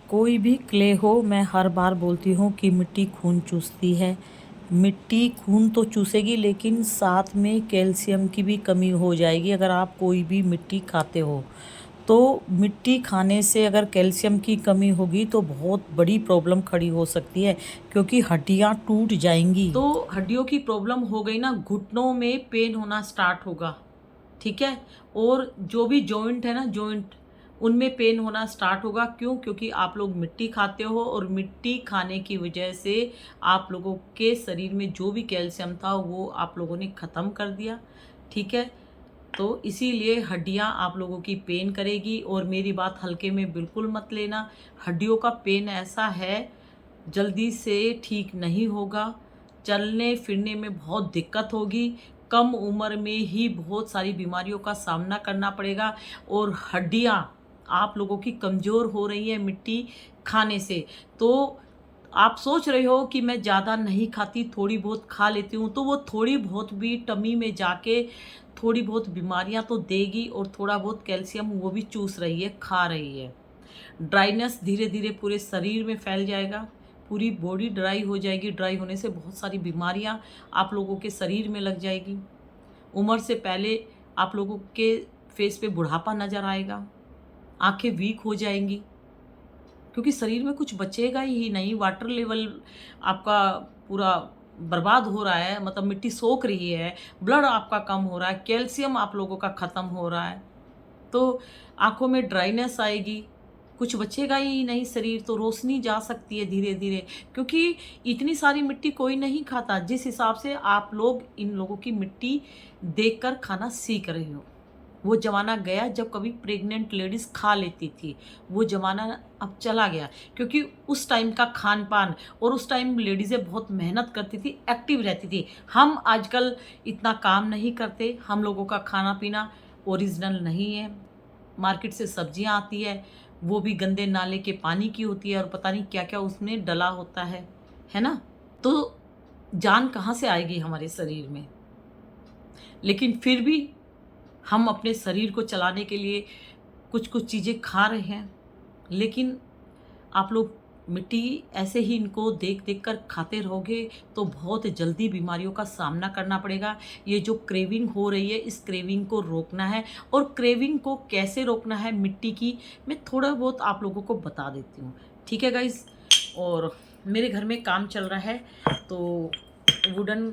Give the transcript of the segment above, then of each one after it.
कोई भी क्ले हो, मैं हर बार बोलती हूँ कि मिट्टी खून चूसती है। मिट्टी खून तो चूसेगी, लेकिन साथ में कैल्शियम की भी कमी हो जाएगी अगर आप कोई भी मिट्टी खाते हो। तो मिट्टी खाने से अगर कैल्शियम की कमी होगी तो बहुत बड़ी प्रॉब्लम खड़ी हो सकती है, क्योंकि हड्डियाँ टूट जाएंगी। तो हड्डियों की प्रॉब्लम हो गई ना, घुटनों में पेन होना स्टार्ट होगा, ठीक है। और जो भी जॉइंट है ना, जॉइंट, उनमें पेन होना स्टार्ट होगा। क्यों? क्योंकि आप लोग मिट्टी खाते हो, और मिट्टी खाने की वजह से आप लोगों के शरीर में जो भी कैल्शियम था वो आप लोगों ने ख़त्म कर दिया, ठीक है। तो इसीलिए हड्डियां आप लोगों की पेन करेगी। और मेरी बात हल्के में बिल्कुल मत लेना। हड्डियों का पेन ऐसा है, जल्दी से ठीक नहीं होगा। चलने फिरने में बहुत दिक्कत होगी। कम उम्र में ही बहुत सारी बीमारियों का सामना करना पड़ेगा। और हड्डियां आप लोगों की कमज़ोर हो रही है मिट्टी खाने से। तो आप सोच रहे हो कि मैं ज़्यादा नहीं खाती, थोड़ी बहुत खा लेती हूँ, तो वो थोड़ी बहुत भी टमी में जाके थोड़ी बहुत बीमारियां तो देगी, और थोड़ा बहुत कैल्शियम वो भी चूस रही है, खा रही है। ड्राइनेस धीरे धीरे पूरे शरीर में फैल जाएगा, पूरी बॉडी ड्राई हो जाएगी। ड्राई होने से बहुत सारी बीमारियां आप लोगों के शरीर में लग जाएगी। उम्र से पहले आप लोगों के फेस पे बुढ़ापा नज़र आएगा, आंखें वीक हो जाएंगी, क्योंकि शरीर में कुछ बचेगा ही नहीं। वाटर लेवल आपका पूरा बर्बाद हो रहा है, मतलब मिट्टी सोख रही है, ब्लड आपका कम हो रहा है, कैल्शियम आप लोगों का ख़त्म हो रहा है। तो आँखों में ड्राइनेस आएगी, कुछ बचेगा ही नहीं शरीर। तो रोशनी जा सकती है धीरे धीरे, क्योंकि इतनी सारी मिट्टी कोई नहीं खाता जिस हिसाब से आप लोग इन लोगों की मिट्टी देखकर खाना सीख रहे हो। वो ज़माना गया जब कभी प्रेग्नेंट लेडीज़ खा लेती थी, वो ज़माना अब चला गया। क्योंकि उस टाइम का खान पान, और उस टाइम लेडीज़ें बहुत मेहनत करती थी, एक्टिव रहती थी। हम आजकल इतना काम नहीं करते, हम लोगों का खाना पीना ओरिजिनल नहीं है। मार्केट से सब्जियां आती है, वो भी गंदे नाले के पानी की होती है, और पता नहीं क्या क्या उसमें डला होता है ना। तो जान कहाँ से आएगी हमारे शरीर में? लेकिन फिर भी हम अपने शरीर को चलाने के लिए कुछ कुछ चीज़ें खा रहे हैं। लेकिन आप लोग मिट्टी ऐसे ही इनको देख देख कर खाते रहोगे तो बहुत जल्दी बीमारियों का सामना करना पड़ेगा। ये जो क्रेविंग हो रही है, इस क्रेविंग को रोकना है। और क्रेविंग को कैसे रोकना है मिट्टी की, मैं थोड़ा बहुत आप लोगों को बता देती हूँ, ठीक है गाइस। और मेरे घर में काम चल रहा है, तो वुडन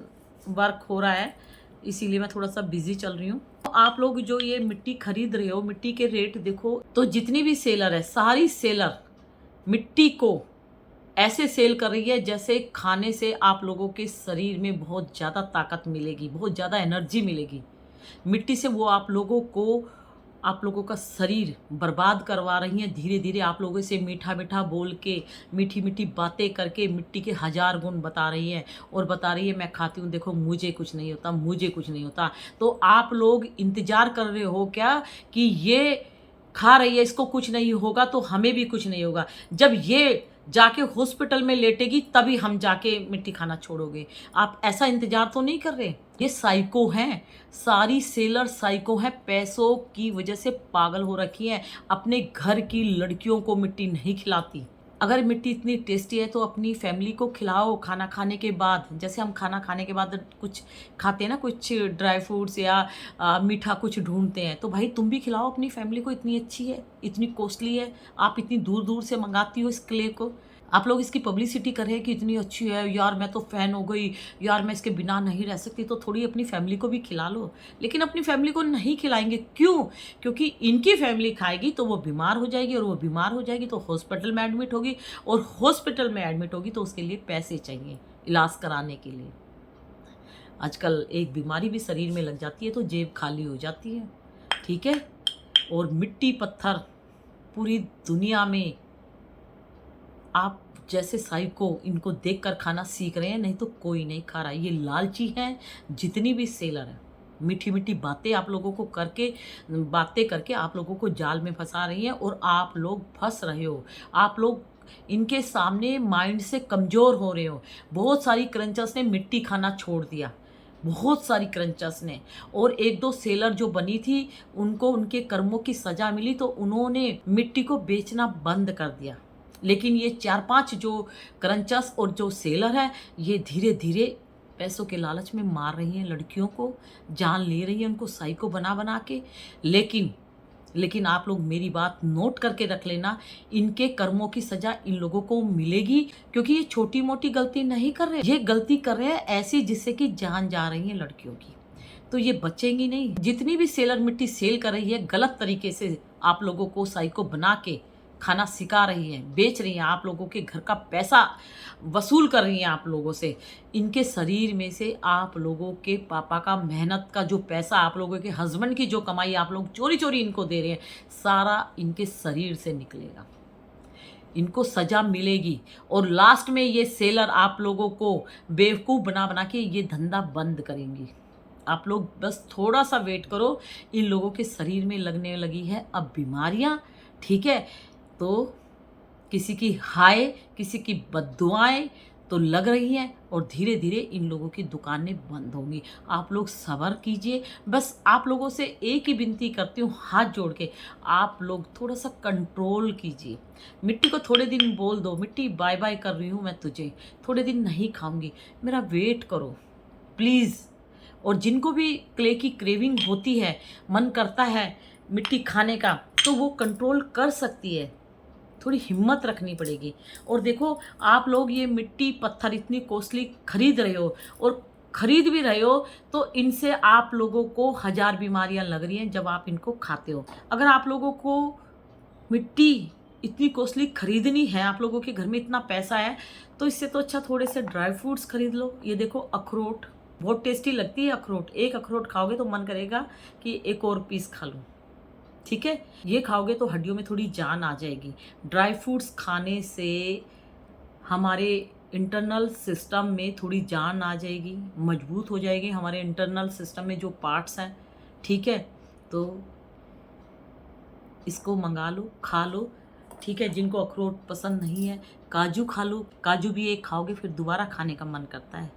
वर्क हो रहा है, इसीलिए मैं थोड़ा सा बिजी चल रही हूँ। तो आप लोग जो ये मिट्टी खरीद रहे हो, मिट्टी के रेट देखो। तो जितनी भी सेलर है, सारी सेलर मिट्टी को ऐसे सेल कर रही है जैसे खाने से आप लोगों के शरीर में बहुत ज़्यादा ताकत मिलेगी, बहुत ज़्यादा एनर्जी मिलेगी। मिट्टी से वो आप लोगों का शरीर बर्बाद करवा रही हैं धीरे धीरे। आप लोगों से मीठा मीठा बोल के, मीठी मीठी बातें करके मिट्टी के हजार गुण बता रही हैं, और बता रही है मैं खाती हूँ, देखो मुझे कुछ नहीं होता, मुझे कुछ नहीं होता। तो आप लोग इंतजार कर रहे हो क्या कि ये खा रही है, इसको कुछ नहीं होगा तो हमें भी कुछ नहीं होगा? जब ये जाके हॉस्पिटल में लेटेगी तभी हम जाके मिट्टी खाना छोड़ोगे। आप ऐसा इंतजार तो नहीं कर रहे? ये साइको हैं, सारी सेलर साइको हैं, पैसों की वजह से पागल हो रखी हैं। अपने घर की लड़कियों को मिट्टी नहीं खिलाती। अगर मिट्टी इतनी टेस्टी है तो अपनी फैमिली को खिलाओ खाना खाने के बाद। जैसे हम खाना खाने के बाद कुछ खाते हैं ना, कुछ ड्राई फ्रूट्स या मीठा कुछ ढूंढते हैं, तो भाई तुम भी खिलाओ अपनी फैमिली को। इतनी अच्छी है, इतनी कॉस्टली है, आप इतनी दूर दूर से मंगाती हो इस क्ले को। आप लोग इसकी पब्लिसिटी कर रहे हैं कि इतनी अच्छी है, यार मैं तो फ़ैन हो गई, यार मैं इसके बिना नहीं रह सकती। तो थोड़ी अपनी फैमिली को भी खिला लो। लेकिन अपनी फैमिली को नहीं खिलाएंगे, क्यों? क्योंकि इनकी फैमिली खाएगी तो वो बीमार हो जाएगी, और वो बीमार हो जाएगी तो हॉस्पिटल में एडमिट होगी, और हॉस्पिटल में एडमिट होगी तो उसके लिए पैसे चाहिए इलाज कराने के लिए। आजकल एक बीमारी भी शरीर में लग जाती है तो जेब खाली हो जाती है, ठीक है। और मिट्टी पत्थर पूरी दुनिया में आप जैसे साइको इनको देखकर खाना सीख रहे हैं, नहीं तो कोई नहीं खा रहा। ये लालची हैं जितनी भी सेलर हैं। मीठी मीठी बातें आप लोगों को करके, बातें करके आप लोगों को जाल में फंसा रही हैं, और आप लोग फंस रहे हो। आप लोग इनके सामने माइंड से कमज़ोर हो रहे हो। बहुत सारी क्रंचर्स ने मिट्टी खाना छोड़ दिया, बहुत सारी क्रंचर्स ने। और एक दो सेलर जो बनी थी, उनको उनके कर्मों की सज़ा मिली तो उन्होंने मिट्टी को बेचना बंद कर दिया। लेकिन ये 4-5 जो क्रंचर्स और जो सेलर है, ये धीरे धीरे पैसों के लालच में मार रही हैं लड़कियों को, जान ले रही है उनको साइको बना बना के। लेकिन आप लोग मेरी बात नोट करके रख लेना, इनके कर्मों की सजा इन लोगों को मिलेगी, क्योंकि ये छोटी मोटी गलती नहीं कर रहे, ये गलती कर रहे हैं ऐसी जिससे कि जान जा रही है लड़कियों की, तो ये बचेंगी नहीं। जितनी भी सेलर मिट्टी सेल कर रही है, गलत तरीके से आप लोगों को साइको बना के खाना सिखा रही है, बेच रही है, आप लोगों के घर का पैसा वसूल कर रही हैं आप लोगों से। इनके शरीर में से आप लोगों के पापा का मेहनत का जो पैसा, आप लोगों के हस्बैंड की जो कमाई आप लोग चोरी चोरी इनको दे रहे हैं, सारा इनके शरीर से निकलेगा, इनको सजा मिलेगी। और लास्ट में ये सेलर आप लोगों को बेवकूफ़ बना बना के ये धंधा बंद करेंगी। आप लोग बस थोड़ा सा वेट करो, इन लोगों के शरीर में लगने लगी है अब बीमारियां, ठीक है। तो किसी की हाय, किसी की बद्दुआएं तो लग रही हैं, और धीरे धीरे इन लोगों की दुकानें बंद होंगी। आप लोग सब्र कीजिए। बस आप लोगों से एक ही विनती करती हूँ हाथ जोड़ के, आप लोग थोड़ा सा कंट्रोल कीजिए। मिट्टी को थोड़े दिन बोल दो, मिट्टी बाय बाय कर रही हूँ मैं तुझे, थोड़े दिन नहीं खाऊंगी, मेरा वेट करो प्लीज़। और जिनको भी क्ले की क्रेविंग होती है, मन करता है मिट्टी खाने का, तो वो कंट्रोल कर सकती है, थोड़ी हिम्मत रखनी पड़ेगी। और देखो, आप लोग ये मिट्टी पत्थर इतनी कॉस्टली खरीद रहे हो, और खरीद भी रहे हो, तो इनसे आप लोगों को 1000 बीमारियां लग रही हैं जब आप इनको खाते हो। अगर आप लोगों को मिट्टी इतनी कॉस्टली खरीदनी है, आप लोगों के घर में इतना पैसा है, तो इससे तो अच्छा थोड़े से ड्राई फ्रूट्स खरीद लो। ये देखो अखरोट, बहुत टेस्टी लगती है अखरोट, एक अखरोट खाओगे तो मन करेगा कि एक और पीस खा लूँ, ठीक है। ये खाओगे तो हड्डियों में थोड़ी जान आ जाएगी। ड्राई फ्रूट्स खाने से हमारे इंटरनल सिस्टम में थोड़ी जान आ जाएगी, मजबूत हो जाएगी हमारे इंटरनल सिस्टम में जो पार्ट्स हैं, ठीक है। तो इसको मंगा लो, खा लो, ठीक है। जिनको अखरोट पसंद नहीं है, काजू खा लो, काजू भी एक खाओगे फिर दोबारा खाने का मन करता है,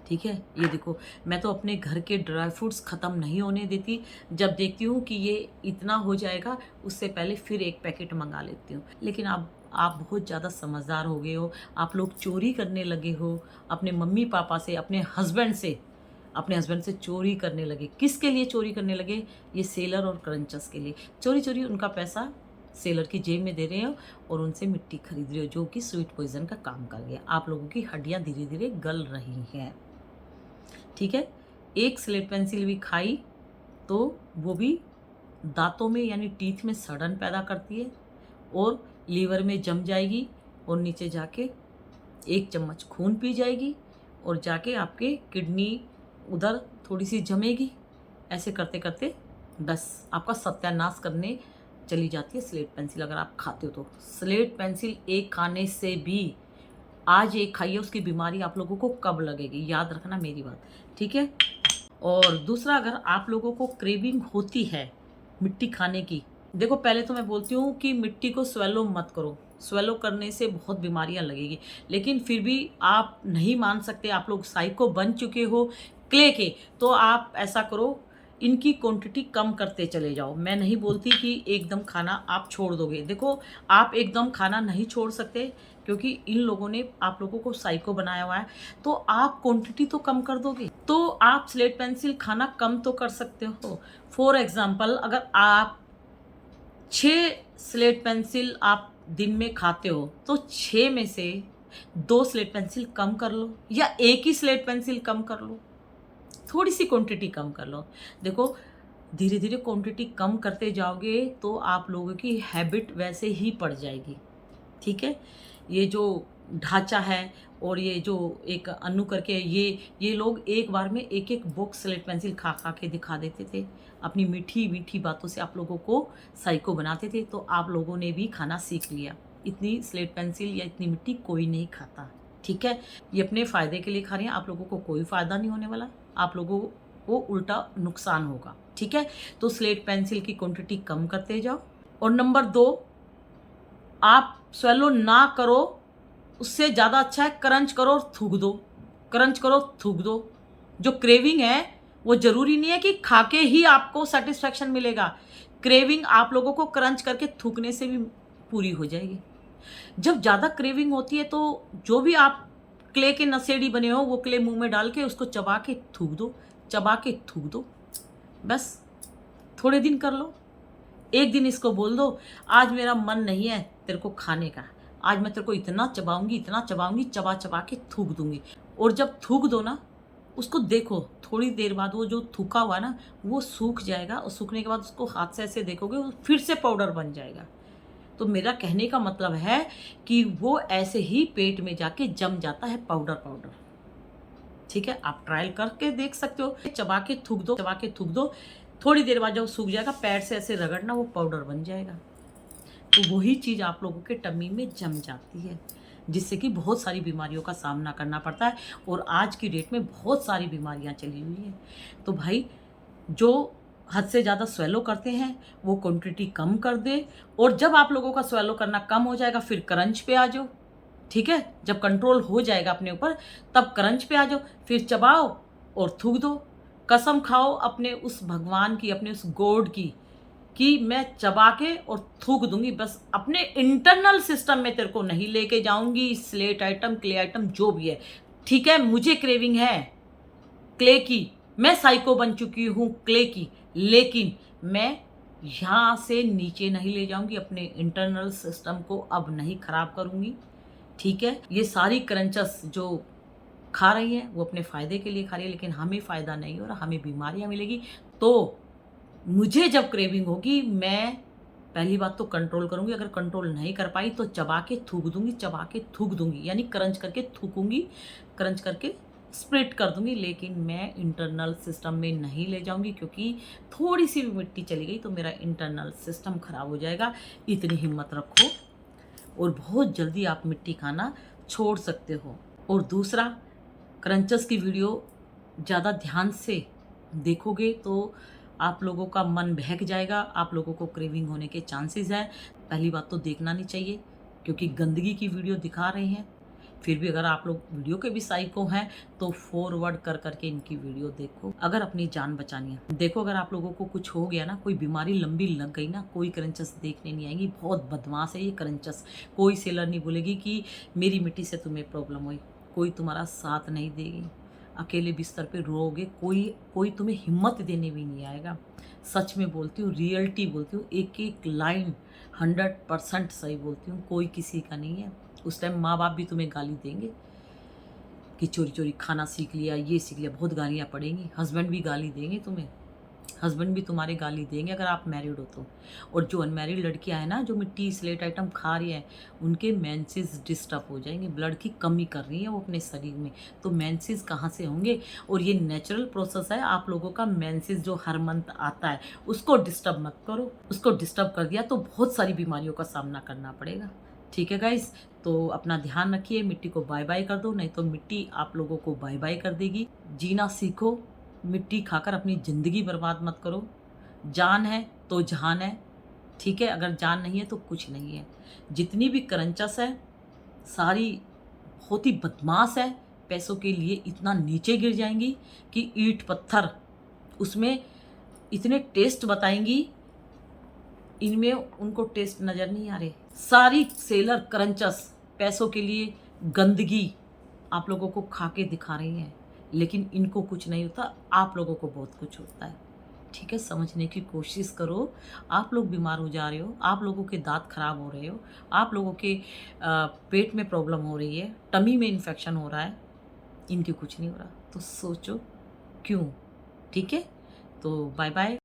ठीक है। ये देखो, मैं तो अपने घर के ड्राई फ्रूट्स ख़त्म नहीं होने देती, जब देखती हूँ कि ये इतना हो जाएगा उससे पहले फिर एक पैकेट मंगा लेती हूँ। लेकिन आप बहुत ज़्यादा समझदार हो गए हो, आप लोग चोरी करने लगे हो अपने मम्मी पापा से, अपने हस्बैंड से चोरी करने लगे। किसके लिए चोरी करने लगे? ये सेलर और क्रंचर्स के लिए। चोरी चोरी उनका पैसा सेलर की जेब में दे रहे हो और उनसे मिट्टी खरीद रहे हो, जो कि स्वीट पॉइजन का काम कर गया। आप लोगों की हड्डियाँ धीरे धीरे गल रही हैं, ठीक है। एक स्लेट पेंसिल भी खाई तो वो भी दांतों में यानी टीथ में सड़न पैदा करती है, और लीवर में जम जाएगी, और नीचे जाके 1 चम्मच खून पी जाएगी, और जाके आपके किडनी उधर थोड़ी सी जमेगी। ऐसे करते करते बस आपका सत्यानाश करने चली जाती है स्लेट पेंसिल, अगर आप खाते हो तो। स्लेट पेंसिल एक खाने से भी, आज एक खाइए, उसकी बीमारी आप लोगों को कब लगेगी, याद रखना मेरी बात, ठीक है। और दूसरा, अगर आप लोगों को क्रेविंग होती है मिट्टी खाने की, देखो पहले तो मैं बोलती हूँ कि मिट्टी को स्वेलो मत करो, स्वेलो करने से बहुत बीमारियाँ लगेगी। लेकिन फिर भी आप नहीं मान सकते, आप लोग साइको बन चुके हो क्ले के, तो आप ऐसा करो, इनकी क्वांटिटी कम करते चले जाओ। मैं नहीं बोलती कि एकदम खाना आप छोड़ दोगे। देखो, आप एकदम खाना नहीं छोड़ सकते, क्योंकि इन लोगों ने आप लोगों को साइको बनाया हुआ है। तो आप क्वांटिटी तो कम कर दोगे, तो आप स्लेट पेंसिल खाना कम तो कर सकते हो। फॉर एग्जाम्पल, अगर आप 6 स्लेट पेंसिल आप दिन में खाते हो, तो 6 में से 2 स्लेट पेंसिल कम कर लो, या एक ही स्लेट पेंसिल कम कर लो, थोड़ी सी क्वांटिटी कम कर लो। देखो, धीरे धीरे क्वांटिटी कम करते जाओगे तो आप लोगों की हैबिट वैसे ही पड़ जाएगी, ठीक है। ये जो ढांचा है, और ये जो एक अनु करके, ये लोग एक बार में एक एक बॉक्स स्लेट पेंसिल खा खा के दिखा देते थे, अपनी मीठी मीठी बातों से आप लोगों को साइको बनाते थे। तो आप लोगों ने भी खाना सीख लिया। इतनी स्लेट पेंसिल या इतनी मिट्टी कोई नहीं खाता, ठीक है। ये अपने फ़ायदे के लिए खा रहे हैं, आप लोगों को कोई फ़ायदा नहीं होने वाला, आप लोगों को उल्टा नुकसान होगा, ठीक है। तो स्लेट पेंसिल की क्वांटिटी कम करते जाओ। और नंबर 2, आप स्वेलो ना करो, उससे ज़्यादा अच्छा है क्रंच करो और थूक दो, क्रंच करो थूक दो। जो क्रेविंग है वो ज़रूरी नहीं है कि खा के ही आपको सेटिस्फैक्शन मिलेगा। क्रेविंग आप लोगों को क्रंच करके थूकने से भी पूरी हो जाएगी। जब ज़्यादा क्रेविंग होती है तो जो भी आप क्ले के नशेड़ी बने हो वो क्ले मुंह में डाल के उसको चबा के थूक दो, चबा के थूक दो। बस थोड़े दिन कर लो। एक दिन इसको बोल दो, आज मेरा मन नहीं है तेरे को खाने का, आज मैं तेरे को इतना चबाऊंगी, चबा चबा के थूक दूंगी। और जब थूक दो ना, उसको देखो, थोड़ी देर बाद वो जो थूका हुआ ना वो सूख जाएगा, और सूखने के बाद उसको हाथ से ऐसे देखोगे वो फिर से पाउडर बन जाएगा। तो मेरा कहने का मतलब है कि वो ऐसे ही पेट में जाके जम जाता है पाउडर पाउडर। ठीक है, आप ट्रायल करके देख सकते हो। चबा के थूक दो, चबा के थूक दो, थोड़ी देर बाद जब सूख जाएगा पैर से ऐसे रगड़ना, वो पाउडर बन जाएगा। तो वही चीज़ आप लोगों के टम्मी में जम जाती है, जिससे कि बहुत सारी बीमारियों का सामना करना पड़ता है। और आज की डेट में बहुत सारी बीमारियां चली हुई हैं। तो भाई जो हद से ज़्यादा स्वेलो करते हैं वो क्वांटिटी कम कर दे। और जब आप लोगों का स्वेलो करना कम हो जाएगा फिर क्रंच पे आ जाओ। ठीक है, जब कंट्रोल हो जाएगा अपने ऊपर तब क्रंच पे आ जाओ, फिर चबाओ और थूक दो। कसम खाओ अपने उस भगवान की, अपने उस गॉड की, कि मैं चबा के और थूक दूंगी। बस अपने इंटरनल सिस्टम में तेरे को नहीं लेके जाऊंगी, स्लेट आइटम, क्ले आइटम जो भी है। ठीक है, मुझे क्रेविंग है क्ले की, मैं साइको बन चुकी हूँ क्ले की, लेकिन मैं यहाँ से नीचे नहीं ले जाऊंगी, अपने इंटरनल सिस्टम को अब नहीं खराब करूंगी। ठीक है, ये सारी क्रंचस जो खा रही हैं वो अपने फायदे के लिए खा रही है, लेकिन हमें फायदा नहीं हो रहा, हमें बीमारियां मिलेगी। तो मुझे जब क्रेविंग होगी मैं पहली बात तो कंट्रोल करूंगी, अगर कंट्रोल नहीं कर पाई तो चबा के थूक दूंगी, चबा के थूक दूंगी, यानी क्रंच करके थूकूंगी, क्रंच करके स्प्लिट कर दूंगी। लेकिन मैं इंटरनल सिस्टम में नहीं ले जाऊंगी, क्योंकि थोड़ी सी भी मिट्टी चली गई तो मेरा इंटरनल सिस्टम खराब हो जाएगा। इतनी हिम्मत रखो और बहुत जल्दी आप मिट्टी खाना छोड़ सकते हो। और दूसरा, क्रंचस की वीडियो ज़्यादा ध्यान से देखोगे तो आप लोगों का मन बहक जाएगा, आप लोगों को क्रेविंग होने के चांसेस हैं। पहली बात तो देखना नहीं चाहिए, क्योंकि गंदगी की वीडियो दिखा रहे हैं। फिर भी अगर आप लोग वीडियो के भी साइको हैं तो फॉरवर्ड कर करके इनकी वीडियो देखो, अगर अपनी जान बचानी है। देखो, अगर आप लोगों को कुछ हो गया ना, कोई बीमारी लंबी लग गई ना, कोई क्रंचस देखने नहीं आएंगी। बहुत बदमाश है ये क्रंचस। कोई सेलर नहीं बोलेगी कि मेरी मिट्टी से तुम्हें प्रॉब्लम हुई, कोई तुम्हारा साथ नहीं देगी, अकेले बिस्तर पे रोओगे, कोई तुम्हें हिम्मत देने भी नहीं आएगा। सच में बोलती हूँ, रियलिटी बोलती हूँ, एक एक लाइन 100% सही बोलती हूँ, कोई किसी का नहीं है। उस टाइम माँ बाप भी तुम्हें गाली देंगे कि चोरी चोरी खाना सीख लिया, ये सीख लिया, बहुत गालियाँ पड़ेंगी। हस्बैंड भी गाली देंगे तुम्हें, हस्बैंड भी तुम्हारे गाली देंगे अगर आप मैरिड हो तो। और जो अनमैरिड लड़कियां हैं ना, जो मिट्टी स्लेट आइटम खा रही हैं, उनके मेंसेस डिस्टर्ब हो जाएंगे। ब्लड की कमी कर रही है वो अपने शरीर में, तो मेंसेस कहाँ से होंगे। और ये नेचुरल प्रोसेस है, आप लोगों का मेंसेस जो हर मंथ आता है उसको डिस्टर्ब मत करो। उसको डिस्टर्ब कर दिया तो बहुत सारी बीमारियों का सामना करना पड़ेगा। ठीक है गाइस, तो अपना ध्यान रखिए, मिट्टी को बाय बाय कर दो, नहीं तो मिट्टी आप लोगों को बाय बाय कर देगी। जीना सीखो, मिट्टी खाकर अपनी ज़िंदगी बर्बाद मत करो। जान है तो जहान है। ठीक है, अगर जान नहीं है तो कुछ नहीं है। जितनी भी क्रंचस है सारी बहुत ही बदमाश है, पैसों के लिए इतना नीचे गिर जाएंगी कि ईंट पत्थर, उसमें इतने टेस्ट बताएंगी, इनमें उनको टेस्ट नज़र नहीं आ रहे। सारी सेलर क्रंचस पैसों के लिए गंदगी आप लोगों को खा के दिखा रही हैं, लेकिन इनको कुछ नहीं होता, आप लोगों को बहुत कुछ होता है। ठीक है, समझने की कोशिश करो। आप लोग बीमार हो जा रहे हो, आप लोगों के दांत खराब हो रहे हो, आप लोगों के पेट में प्रॉब्लम हो रही है, टमी में इन्फेक्शन हो रहा है, इनके कुछ नहीं हो रहा। तो सोचो क्यों। ठीक है, तो बाय बाय।